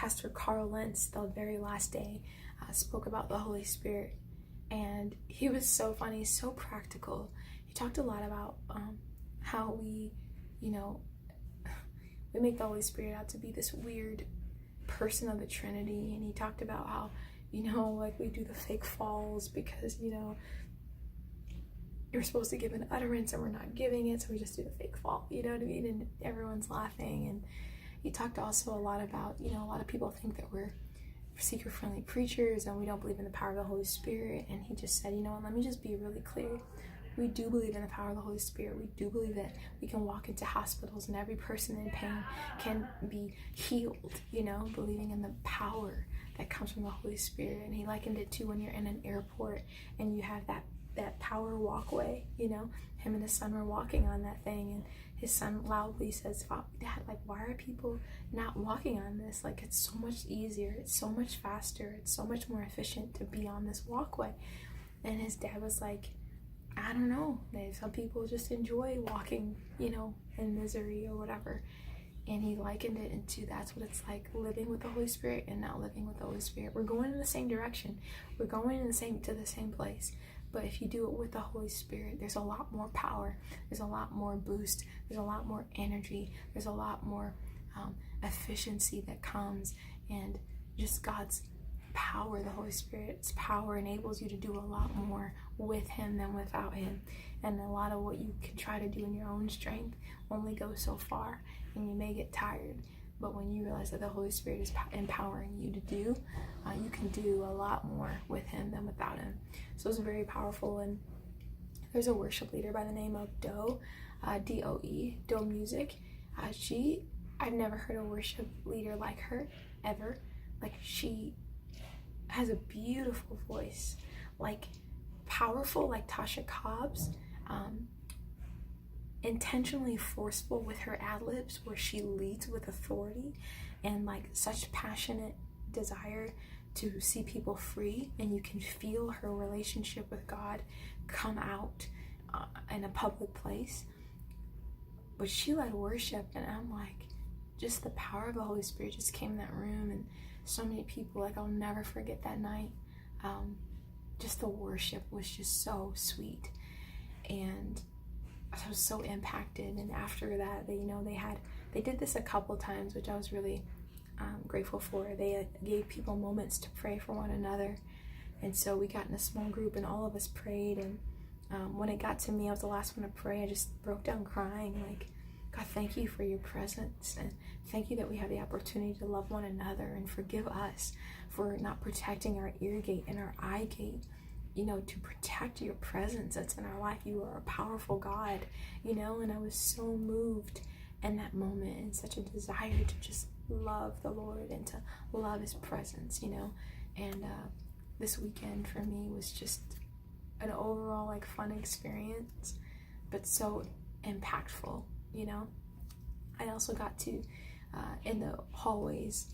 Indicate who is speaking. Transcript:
Speaker 1: Pastor Carl Lentz, the very last day, spoke about the Holy Spirit, and he was so funny, so practical. He talked a lot about how we make the Holy Spirit out to be this weird person of the Trinity, and he talked about how like we do the fake falls because you're supposed to give an utterance and we're not giving it, so we just do the fake fall, you know what I mean? And everyone's laughing. And he talked also a lot about, a lot of people think that we're seeker-friendly preachers and we don't believe in the power of the Holy Spirit. And he just said, let me just be really clear. We do believe in the power of the Holy Spirit. We do believe that we can walk into hospitals and every person in pain can be healed, believing in the power that comes from the Holy Spirit. And he likened it to when you're in an airport and you have that power walkway, him and his son were walking on that thing, and his son loudly says, Dad, like, why are people not walking on this? Like, it's so much easier, it's so much faster, it's so much more efficient to be on this walkway. And his dad was like, I don't know, some people just enjoy walking, in misery or whatever. And he likened it into that's what it's like living with the Holy Spirit and not living with the Holy Spirit. We're going in the same direction. We're going to the same place. But if you do it with the Holy Spirit, there's a lot more power. There's a lot more boost. There's a lot more energy. There's a lot more efficiency that comes. And just God's power, the Holy Spirit's power enables you to do a lot more with him than without him. And a lot of what you can try to do in your own strength only goes so far, and you may get tired. But when you realize that the Holy Spirit is empowering you to do, you can do a lot more with him than without him. So it's very powerful. And there's a worship leader by the name of Doe, D-O-E, Doe Music. I've never heard a worship leader like her, ever. Like, she has a beautiful voice, like powerful, like Tasha Cobb's, intentionally forceful with her ad-libs, where she leads with authority and like such passionate desire to see people free, and you can feel her relationship with God come out in a public place. But she led worship, and I'm like, just the power of the Holy Spirit just came in that room, and so many people, like, I'll never forget that night. Just the worship was just so sweet, and I was so impacted. And after that, they did this a couple times, which I was really grateful for. They gave people moments to pray for one another, and so we got in a small group and all of us prayed. And when it got to me, I was the last one to pray. I just broke down crying, like, God, thank you for your presence, and thank you that we have the opportunity to love one another, and forgive us for not protecting our ear gate and our eye gate, to protect your presence that's in our life. You are a powerful God, and I was so moved in that moment, and such a desire to just love the Lord and to love his presence, and this weekend for me was just an overall, like, fun experience, but so impactful. I also got to, in the hallways,